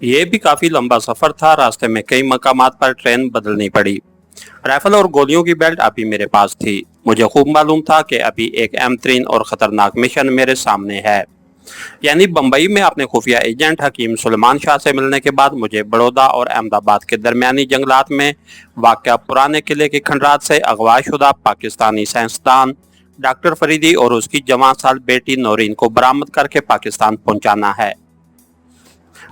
ये भी काफी लंबा सफर था। रास्ते में कई मकामात पर ट्रेन बदलनी पड़ी। राइफल और गोलियों की बेल्ट अभी मेरे पास थी। मुझे खूब मालूम था कि अभी एक M3 और खतरनाक मिशन मेरे सामने है। यानी बंबई में अपने खुफिया एजेंट हकीम सुलेमान शाह से मिलने के बाद मुझे बड़ौदा और अहमदाबाद के दरमियानी जंगलात में वाक़या पुराने किले के खंडरात से अगवाशुदा पाकिस्तानी साइंसदान डॉक्टर फरीदी और उसकी जवान साल बेटी नौरीन को बरामद करके पाकिस्तान पहुंचाना है।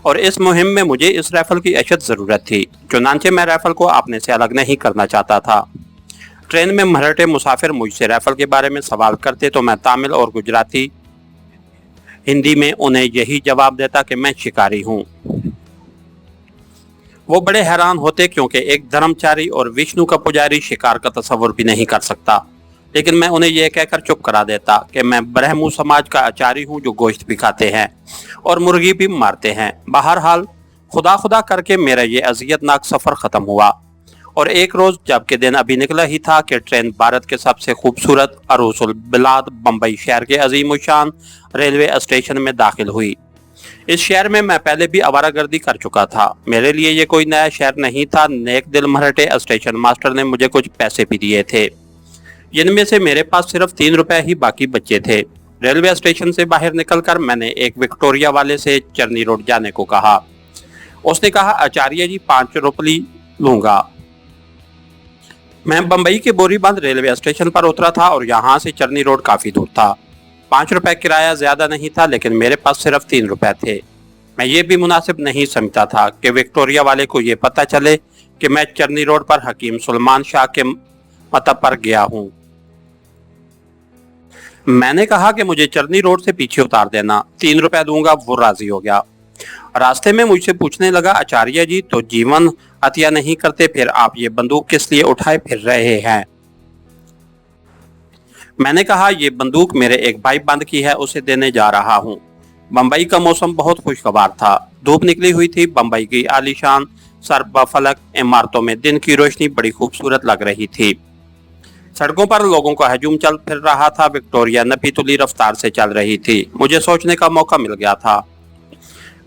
और इस मुहिम में मुझे इस राइफल की अशद ज़रूरत थी। चुनांचे मैं राइफल को अपने से अलग नहीं करना चाहता था। ट्रेन में मराठे मुसाफिर मुझसे राइफल के बारे में सवाल करते तो मैं तमिल और गुजराती हिंदी में उन्हें यही जवाब देता कि मैं शिकारी हूँ। वो बड़े हैरान होते क्योंकि एक धर्मचारी और विष्णु का पुजारी शिकार का तस्वुर भी नहीं कर सकता। लेकिन मैं उन्हें यह कहकर चुप करा देता कि मैं ब्रह्मू समाज का आचार्य हूँ जो गोश्त भी खाते हैं और मुर्गी भी मारते हैं। बहरहाल खुदा खुदा करके मेरा ये अजियतनाक सफ़र ख़त्म हुआ और एक रोज़ जबकि दिन अभी निकला ही था कि ट्रेन भारत के सबसे खूबसूरत अरूसुल बिलाद बम्बई शहर के अजीम शान रेलवे स्टेशन में दाखिल हुई। इस शहर में मैं पहले भी आवारागर्दी कर चुका था। मेरे लिए ये कोई नया शहर नहीं था। नेक दिल मराठे स्टेशन मास्टर ने मुझे कुछ पैसे भी दिए थे, जिनमें से मेरे पास सिर्फ 3 रुपए ही बाकी बचे थे। रेलवे स्टेशन से बाहर निकलकर मैंने एक विक्टोरिया वाले से चरनी रोड जाने को कहा। उसने कहा, आचार्य जी 5 रुपये लूंगा। मैं बम्बई के बोरीबंद रेलवे स्टेशन पर उतरा था और यहाँ से चरनी रोड काफी दूर था। 5 रुपए किराया ज्यादा नहीं था, लेकिन मेरे पास सिर्फ 3 रुपए थे। मैं ये भी मुनासिब नहीं समझता था कि विक्टोरिया वाले को ये पता चले कि मैं चरनी रोड पर हकीम सुलेमान शाह के मतब पर गया हूँ। मैंने कहा कि मुझे चरनी रोड से पीछे उतार देना, 3 रुपए दूंगा। वो राजी हो गया। रास्ते में मुझसे पूछने लगा, आचार्य जी तो जीवन हत्या नहीं करते, फिर आप ये बंदूक किस लिए उठाए फिर रहे हैं? मैंने कहा, ये बंदूक मेरे एक भाई बंद की है, उसे देने जा रहा हूँ। बम्बई का मौसम बहुत खुशगवार था। धूप निकली हुई थी। बम्बई की आलीशान सरबफलक इमारतों में दिन की रोशनी बड़ी खूबसूरत लग रही थी। सड़कों पर लोगों का हजूम चल फिर रहा था। विक्टोरिया नपीतुली रफ्तार से चल रही थी। मुझे सोचने का मौका मिल गया था।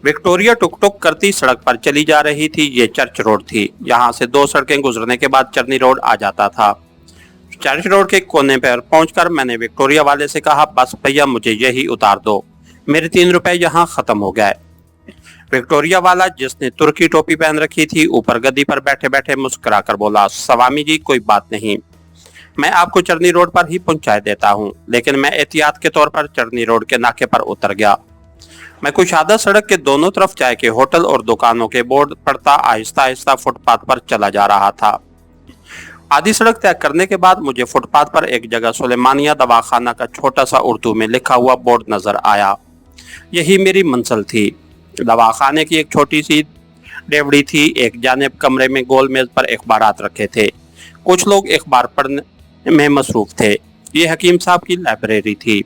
विक्टोरिया टुक टुक करती सड़क पर चली जा रही थी। ये चर्च रोड थी। यहाँ से 2 सड़कें गुजरने के बाद चरनी रोड आ जाता था। चर्च रोड के कोने पर पहुंचकर मैंने विक्टोरिया वाले से कहा, बस भैया मुझे यही उतार दो, मेरे 3 रुपए यहाँ खत्म हो गए। विक्टोरिया वाला, जिसने तुर्की टोपी पहन रखी थी, ऊपर गद्दी पर बैठे बैठे मुस्कुरा कर बोला, स्वामी जी कोई बात नहीं, मैं आपको चरनी रोड पर ही पहुंचा देता हूँ। लेकिन मैं एहतियात के तौर पर चरनी रोड के नाके पर उतर गया। मैं कुशादा सड़क के दोनों तरफ चाय के होटल और दुकानों के बोर्ड पढ़ता आहिस्ता आहिस्ता फुटपाथ पर चला जा रहा था। आधी सड़क तय करने के बाद मुझे फुटपाथ पर एक जगह सुलेमानिया दवाखाना का छोटा सा उर्दू में लिखा हुआ बोर्ड नजर आया। यही मेरी मंजिल थी। दवाखाने की एक छोटी सी डेवड़ी थी। एक जानिब कमरे में गोल मेज पर अखबारात रखे थे। कुछ लोग अखबार पढ़ने में मसरूफ थे। ये हकीम साहब की लाइब्रेरी थी।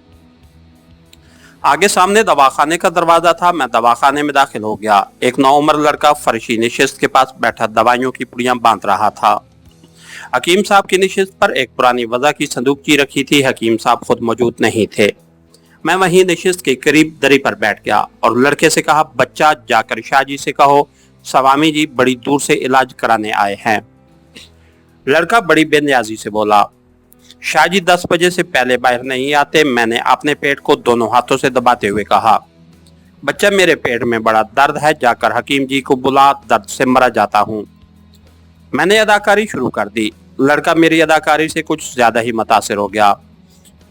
आगे सामने दवाखाने का दरवाजा था। मैं दवाखाने में दाखिल हो गया। एक नौउम्र लड़का फर्शी नशिस्त के पास बैठा दवाइयों की पुड़ियां बांध रहा था। हकीम साहब की नशिस्त पर एक पुरानी वज़ा की संदूकची रखी थी। हकीम साहब खुद मौजूद नहीं थे। मैं वहीं नशिस्त के करीब दरी पर बैठ गया और लड़के से कहा, बच्चा जाकर शाह जी से कहो स्वामी जी बड़ी दूर से इलाज कराने आए हैं। लड़का बड़ी बेनियाजी से बोला, शाह जी 10 बजे से पहले बाहर नहीं आते। मैंने अपने पेट को दोनों हाथों से दबाते हुए कहा, बच्चा मेरे पेट में बड़ा दर्द है, जाकर हकीम जी को बुला, दर्द से मरा जाता हूँ। मैंने अदाकारी शुरू कर दी। लड़का मेरी अदाकारी से कुछ ज्यादा ही मुतासिर हो गया।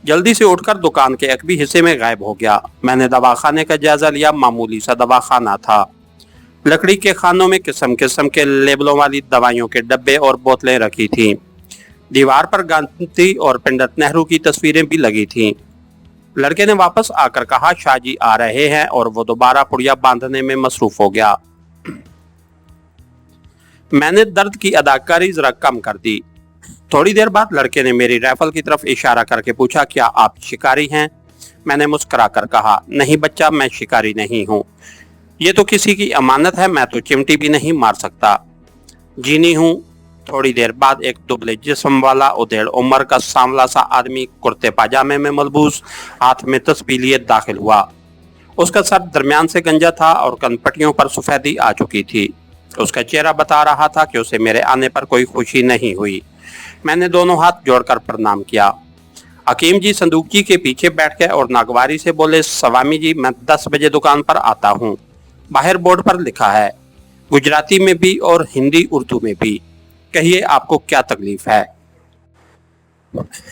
जल्दी से उठकर दुकान के एक भी हिस्से में गायब हो गया। मैंने दवाखाने का जायजा लिया। मामूली सा दवाखाना था। लकड़ी के खानों में किस्म किस्म के लेबलों वाली दवाइयों के डब्बे और बोतलें रखी थीं। दीवार पर गांधी और पंडित नेहरू की तस्वीरें भी लगी थीं। लड़के ने वापस आकर कहा, शाह जी आ रहे हैं, और वो दोबारा पुड़िया बांधने में मसरूफ हो गया। मैंने दर्द की अदाकारी जरा कम कर दी। थोड़ी देर बाद लड़के ने मेरी राइफल की तरफ इशारा करके पूछा, क्या आप शिकारी हैं? मैंने मुस्कुरा कर कहा, नहीं बच्चा, मैं शिकारी नहीं हूँ। ये तो किसी की अमानत है। मैं तो चिमटी भी नहीं मार सकता। जीनी हूँ। थोड़ी देर बाद एक दुबले जिस्म वाला उधेड़ उम्र का सांवला सा आदमी कुर्ते पाजामे में मलबूस हाथ में तस्बीह लिए दाखिल हुआ। उसका सर दरमियान से गंजा था और कनपटियों पर सफेदी आ चुकी थी। उसका चेहरा बता रहा था कि उसे मेरे आने पर कोई खुशी नहीं हुई। मैंने दोनों हाथ जोड़कर प्रणाम किया। हकीम जी संदूक जी के पीछे बैठ गए और नागवारी से बोले, स्वामी जी मैं 10 बजे दुकान पर आता हूँ। बाहर बोर्ड पर लिखा है, गुजराती में भी और हिंदी उर्दू में भी। कहिए आपको क्या तकलीफ है।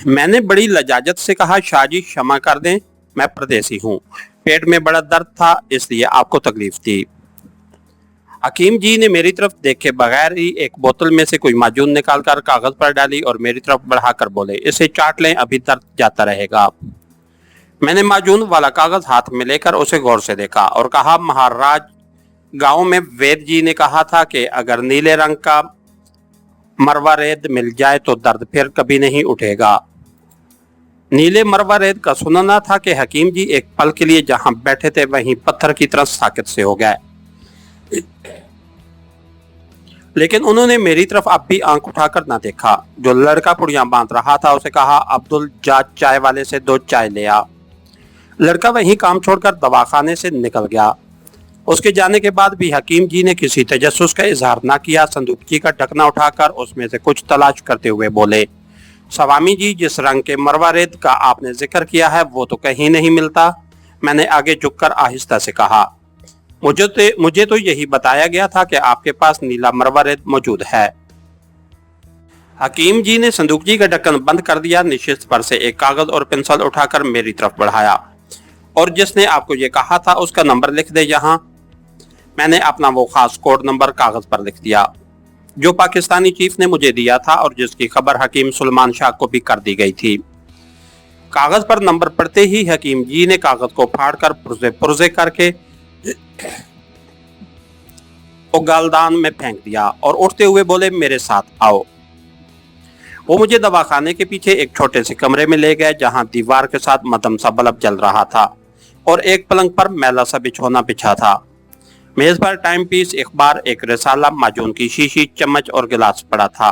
मैंने बड़ी लजाजत से कहा, शाह जी क्षमा कर दें, मैं परदेसी हूँ, पेट में बड़ा दर्द था इसलिए आपको तकलीफ थी। हकीम जी ने मेरी तरफ देखे बगैर ही एक बोतल में से कोई माजून निकालकर कागज पर डाली और मेरी तरफ बढ़ाकर बोले, इसे चाट लें, अभी दर्द जाता रहेगा। मैंने माजून वाला कागज हाथ में लेकर उसे गौर से देखा और कहा, महाराज गांव में वेद जी ने कहा था कि अगर नीले रंग का मरवा रेत मिल जाए तो दर्द फिर कभी नहीं उठेगा। नीले मरवा रेत का सुनना था कि हकीम जी एक पल के लिए जहां बैठे थे वहीं पत्थर की तरह साकित से हो गए। लेकिन उन्होंने मेरी तरफ अब भी आंख उठाकर न देखा। जो लड़का पुड़िया बांध रहा था उसे कहा, अब्दुल जा चाय वाले से 2 चाय ले आ। लड़का वहीं काम छोड़कर दवाखाने से निकल गया। उसके जाने के बाद भी हकीम जी ने किसी तजस्सुस का इजहार न किया। संदूक जी का ढकना उठाकर उसमें से कुछ तलाश करते हुए बोले, स्वामी जी जिस रंग के मरवा रेत का आपने जिक्र किया है वो तो कहीं नहीं मिलता। मैंने आगे झुककर आहिस्ता से कहा, मुझे तो यही बताया गया था कि आपके पास नीला मरवा रेत मौजूद है। हकीम जी ने संदूक जी का ढक्कन बंद कर दिया। निश्चित पर से एक कागज और पेंसिल उठाकर मेरी तरफ बढ़ाया और जिसने आपको ये कहा था उसका नंबर लिख दे यहाँ। मैंने अपना वो खास कोड नंबर कागज पर लिख दिया जो पाकिस्तानी चीफ ने मुझे दिया था और जिसकी खबर हकीम सुलेमान शाह को भी कर दी गई थी। कागज पर नंबर पढ़ते ही हकीम जी ने कागज को फाड़कर पुर्जे पुर्जे करके गालदान में फेंक दिया और उठते हुए बोले, मेरे साथ आओ। वो मुझे दवाखाने के पीछे एक छोटे से कमरे में ले गए जहां दीवार के साथ मध्यम सा बल्ब जल रहा था और एक पलंग पर मैला सा बिछौना बिछा था। मेज पर टाइम पीस, अखबार, एक रिसाला, माजून की शीशी, चम्मच और गिलास पड़ा था।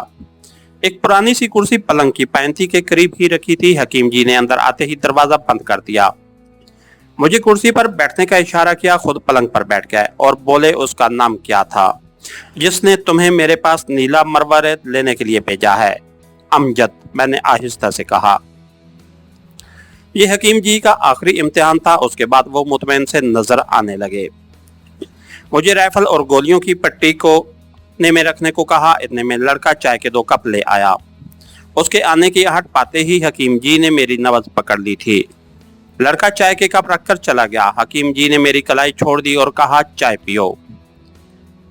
एक पुरानी सी कुर्सी पलंग की पैंती के करीब ही रखी थी। हकीम जी ने अंदर आते ही दरवाजा बंद कर दिया। मुझे कुर्सी पर बैठने का इशारा किया, खुद पलंग पर बैठ गए और बोले, उसका नाम क्या था जिसने तुम्हें मेरे पास नीला मरवा रेत लेने के लिए भेजा है। अमजद, मैंने आहिस्ता से कहा। यह हकीम जी का आखिरी इम्तिहान था। उसके बाद वो मुतमईन से नजर आने लगे। मुझे राइफल और गोलियों की पट्टी को ने में रखने को कहा। इतने में लड़का चाय के 2 कप ले आया। उसके आने की आहट पाते ही हकीम जी ने मेरी नब्ज पकड़ ली थी। लड़का चाय के कप रखकर चला गया। हकीम जी ने मेरी कलाई छोड़ दी और कहा, चाय पियो।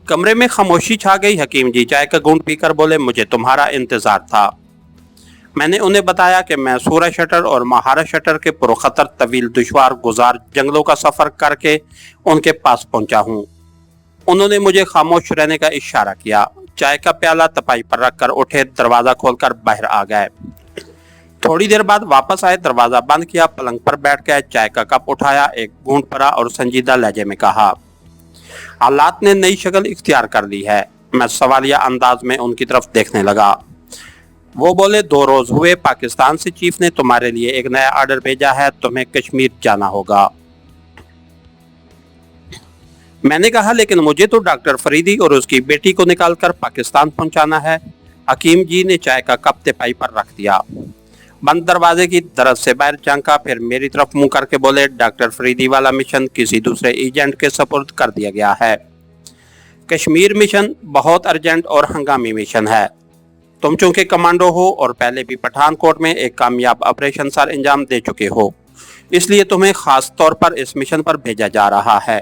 कमरे में खामोशी छा गई। हकीम जी चाय का घूंट पीकर बोले, मुझे तुम्हारा इंतजार था। मैंने उन्हें बताया कि मैं सूरा शटर और महारा शटर के पुरखतर तवील दुश्वार गुजार जंगलों का सफर करके उनके पास पहुंचा हूं। उन्होंने मुझे खामोश रहने का इशारा किया। चाय का प्याला तपाई पर रखकर उठे, दरवाजा खोलकर बाहर आ गए। थोड़ी देर बाद वापस आए, दरवाजा बंद किया, पलंग पर बैठ गए, चाय का कप उठाया, एक घूंट भरा और संजीदा लहजे में कहा, हालात ने नई शक्ल इख्तियार कर ली है। मैं सवालिया अंदाज में उनकी तरफ देखने लगा। वो बोले, 2 रोज हुए पाकिस्तान से चीफ ने तुम्हारे लिए एक नया ऑर्डर भेजा है, तुम्हें कश्मीर जाना होगा। मैंने कहा, लेकिन मुझे तो डॉक्टर फरीदी और उसकी बेटी को निकालकर पाकिस्तान पहुंचाना है। हकीम जी ने चाय का कप तिपाई पर रख दिया, बंद दरवाजे की तरफ से बाहर झांका, फिर मेरी तरफ मुंह करके बोले, डॉक्टर फरीदी वाला मिशन किसी दूसरे एजेंट के सपुर्द कर दिया गया है। कश्मीर मिशन बहुत अर्जेंट और हंगामी मिशन है। तुम चूंकि कमांडो हो और पहले भी पठानकोट में एक कामयाब ऑपरेशन सर अंजाम दे चुके हो, इसलिए तुम्हें खास तौर पर इस मिशन पर भेजा जा रहा है।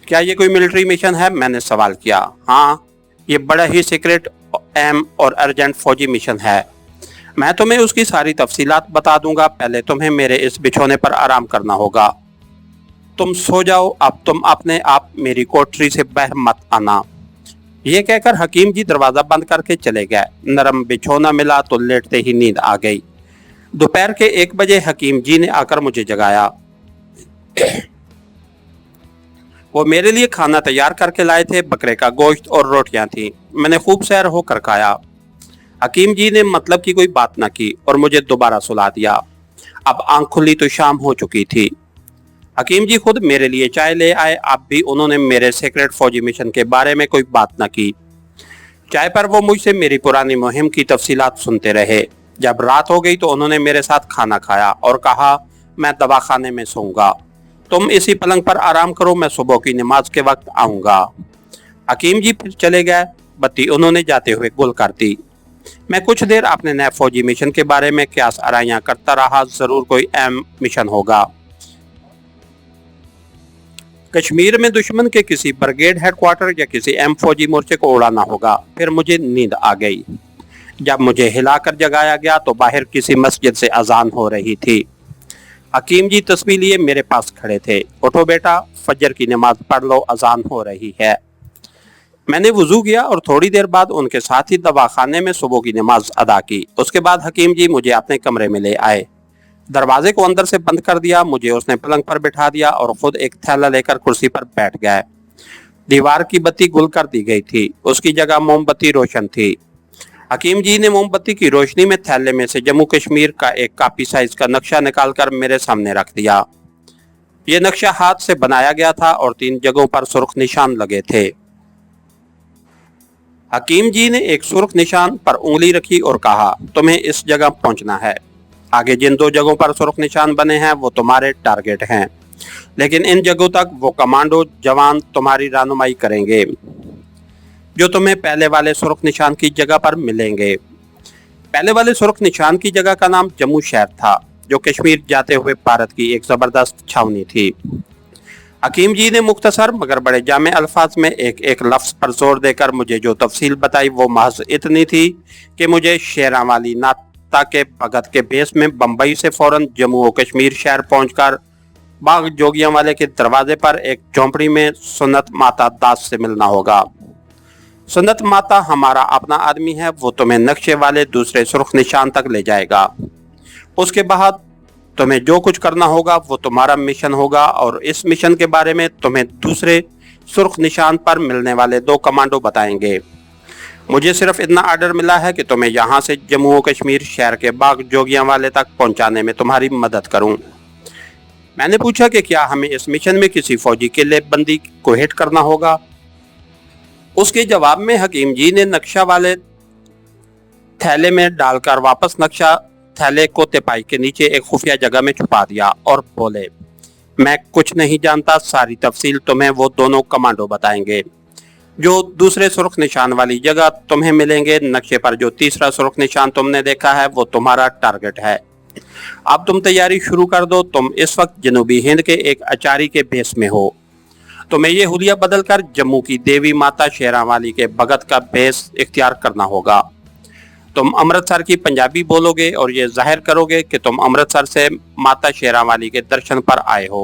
क्या ये कोई मिलिट्री मिशन है? मैंने सवाल किया। हाँ, ये बड़ा ही सीक्रेट, अहम और अर्जेंट फौजी मिशन है। मैं तुम्हें उसकी सारी तफसीलात बता दूंगा। पहले तुम्हें मेरे इस बिछौने पर आराम करना होगा। तुम सो जाओ, अब तुम अपने आप मेरी कोठरी से बाहर मत आना। ये कहकर हकीम जी दरवाजा बंद करके चले गए। नरम बिछौना मिला तो लेटते ही नींद आ गई। दोपहर के 1 बजे हकीम जी ने आकर मुझे जगाया। वो मेरे लिए खाना तैयार करके लाए थे। बकरे का गोश्त और रोटियां थी। मैंने खूब सैर होकर खाया। हकीम जी ने मतलब की कोई बात ना की और मुझे दोबारा सुला दिया। अब आंख खुली तो शाम हो चुकी थी। हकीम जी खुद मेरे लिए चाय ले आए। अब भी उन्होंने मेरे सीक्रेट फौजी मिशन के बारे में कोई बात न की। चाय पर वो मुझसे मेरी पुरानी मुहिम की तफसीलात सुनते रहे। जब रात हो गई तो उन्होंने मेरे साथ खाना खाया और कहा, मैं दवाखाने में सोऊंगा, तुम इसी पलंग पर आराम करो, मैं सुबह की नमाज के वक्त आऊंगा। हकीम जी फिर चले गए। बत्ती उन्होंने जाते हुए गुल कर दी। मैं कुछ देर अपने नए फौजी मिशन के बारे में क्यास आराइयां करता रहा। जरूर कोई अहम मिशन होगा। कश्मीर में दुश्मन के किसी ब्रिगेड हेडक्वार्टर या किसी अहम फौजी मोर्चे को उड़ाना होगा। फिर मुझे नींद आ गई। जब मुझे हिलाकर जगाया गया तो बाहर किसी मस्जिद से अजान हो रही थी। हकीम जी तस्बीह लिए मेरे पास खड़े थे। उठो बेटा, फजर की नमाज पढ़ लो, अजान हो रही है। मैंने वुजू किया और थोड़ी देर बाद उनके साथ ही दवाखाने में सुबह की नमाज अदा की। उसके बाद हकीम जी मुझे अपने कमरे में ले आए। दरवाजे को अंदर से बंद कर दिया। मुझे उसने पलंग पर बिठा दिया और खुद एक थैला लेकर कुर्सी पर बैठ गए। दीवार की बत्ती गुल कर दी गई थी। उसकी जगह मोमबत्ती रोशन थी। हकीम जी ने मोमबत्ती की रोशनी में थैले में से जम्मू कश्मीर का एक कापी साइज का नक्शा निकालकर मेरे सामने रख दिया। ये नक्शा हाथ से बनाया गया था और 3 जगहों पर सुर्ख निशान लगे थे। हकीम जी ने एक सुर्ख निशान पर उंगली रखी और कहा, तुम्हें इस जगह पहुंचना है। आगे जिन 2 जगहों पर सुर्ख निशान बने हैं वो तुम्हारे टारगेट हैं, लेकिन इन जगहों तक वो कमांडो जवान तुम्हारी रहनुमाई करेंगे जो तुम्हें पहले वाले सुर्ख निशान की जगह पर मिलेंगे। पहले वाले सुर्ख निशान की जगह का नाम जम्मू शहर था, जो कश्मीर जाते हुए भारत की एक जबरदस्त छावनी थी। हकीम जी ने मुख्तसर मगर बड़े जामे अल्फाज में एक एक लफ्ज पर जोर देकर मुझे जो तफसील बताई वो महज इतनी थी कि मुझे शेरावाली नाता के भगत के बेस में बम्बई से फौरन जम्मू और कश्मीर शहर पहुंचकर बाग जोगियांवाले के दरवाजे पर एक झोंपड़ी में सुन्नत माता दास से मिलना होगा। सुन्नत माता हमारा अपना आदमी है, वो तुम्हें नक्शे वाले दूसरे सुर्ख निशान तक ले जाएगा। उसके बाद तुम्हें जो कुछ करना होगा वो तुम्हारा मिशन होगा और इस मिशन के बारे में तुम्हें दूसरे सुर्ख निशान पर मिलने वाले 2 कमांडो बताएंगे। मुझे सिर्फ इतना आर्डर मिला है कि तुम्हें यहाँ से जम्मू और कश्मीर शहर के बाग जोगियांवाले तक पहुँचाने में तुम्हारी मदद करूँ। मैंने पूछा कि क्या हमें इस मिशन में किसी फौजी किले बंदी को हिट करना होगा। उसके जवाब में हकीम जी ने नक्शा वाले थैले में डालकर वापस नक्शा थैले को तिपाई के नीचे एक खुफिया जगह में छुपा दिया और बोले, मैं कुछ नहीं जानता, सारी तफसील तुम्हें वो दोनों कमांडो बताएंगे जो दूसरे सुर्ख निशान वाली जगह तुम्हें मिलेंगे। नक्शे पर जो तीसरा सुर्ख निशान तुमने देखा है वो तुम्हारा टारगेट है। अब तुम तैयारी शुरू कर दो। तुम इस वक्त जनूबी हिंद के एक अचारी के बेस में हो। तुम्हें ये हुलिया बदलकर जम्मू की देवी माता शेरावाली के भगत का भेष इख्तियार करना होगा। तुम अमृतसर की पंजाबी बोलोगे और ये जाहिर करोगे कि तुम अमृतसर से माता शेरावाली के दर्शन पर आए हो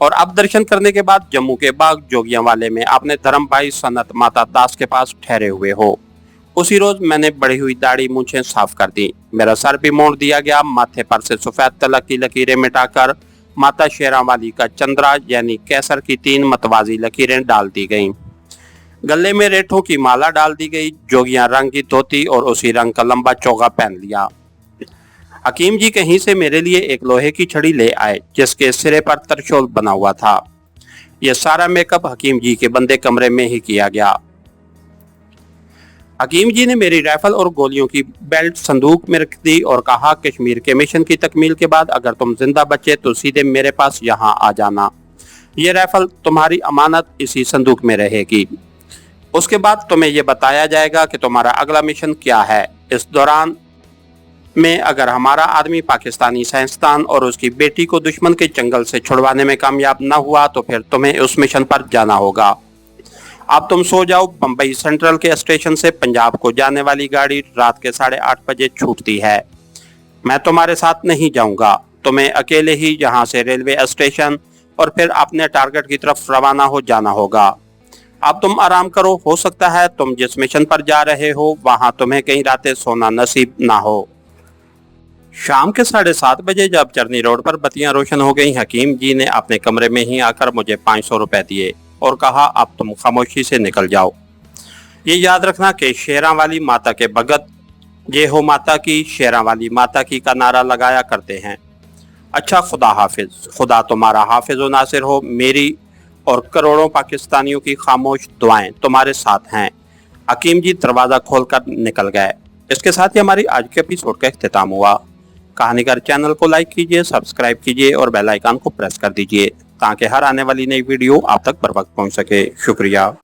और अब दर्शन करने के बाद जम्मू के बाग जोगियांवाले में अपने धर्म भाई सन्नत माता दास के पास ठहरे हुए हो। उसी रोज मैंने बढ़ी हुई दाढ़ी मूंछें साफ कर दी। मेरा सर भी मोड़ दिया गया। माथे पर से सफेद तलक की लकीरें मिटाकर माता शेरावाली का चंद्रा यानी कैसर की 3 मतवाजी लकीरें डाल दी गईं। गले में रेठों की माला डाल दी गई। जोगियां रंग की धोती और उसी रंग का लंबा चोगा पहन लिया। हकीम जी कहीं से मेरे लिए एक लोहे की छड़ी ले आए जिसके सिरे पर त्रिशूल बना हुआ था। यह सारा मेकअप हकीम जी के बंदे कमरे में ही किया गया। हकीम जी ने मेरी राइफल और गोलियों की बेल्ट संदूक में रख दी और कहा, कश्मीर के मिशन की तकमील के बाद अगर तुम जिंदा बचे तो सीधे मेरे पास यहाँ आ जाना। ये राइफल तुम्हारी अमानत इसी संदूक में रहेगी। उसके बाद तुम्हें यह बताया जाएगा कि तुम्हारा अगला मिशन क्या है। इस दौरान में अगर हमारा आदमी पाकिस्तानी साइंसदान और उसकी बेटी को दुश्मन के जंगल से छुड़वाने में कामयाब न हुआ तो फिर तुम्हें उस मिशन पर जाना होगा। अब तुम सो जाओ। बम्बई सेंट्रल के स्टेशन से पंजाब को जाने वाली गाड़ी रात के 8:30 बजे छूटती है। मैं तुम्हारे साथ नहीं जाऊंगा। तुम्हें अकेले ही यहाँ से रेलवे स्टेशन और फिर अपने टारगेट की तरफ रवाना हो जाना होगा। अब तुम आराम करो। हो सकता है तुम जिस मिशन पर जा रहे हो वहां तुम्हें कई रातें सोना नसीब ना हो। शाम के 7:30 बजे जब चरनी रोड पर बत्तियां रोशन हो गईं, हकीम जी ने अपने कमरे में ही आकर मुझे 500 रुपए दिए और कहा, अब तुम खामोशी से निकल जाओ। ये याद रखना कि शेरावाली माता के भगत जय हो माता की, शेरावाली माता की का नारा लगाया करते हैं। अच्छा खुदा हाफिज। खुदा तुम्हारा हाफिज व नासिर हो। मेरी और करोड़ों पाकिस्तानियों की खामोश दुआएं तुम्हारे साथ हैं। हकीम जी दरवाजा खोलकर निकल गए। इसके साथ ही हमारी आज के एपिसोड का इख्तिताम हुआ। कहानीगर चैनल को लाइक कीजिए, सब्सक्राइब कीजिए और बेल आइकन को प्रेस कर दीजिए ताकि हर आने वाली नई वीडियो आप तक बर वक्त पहुंच सके। शुक्रिया।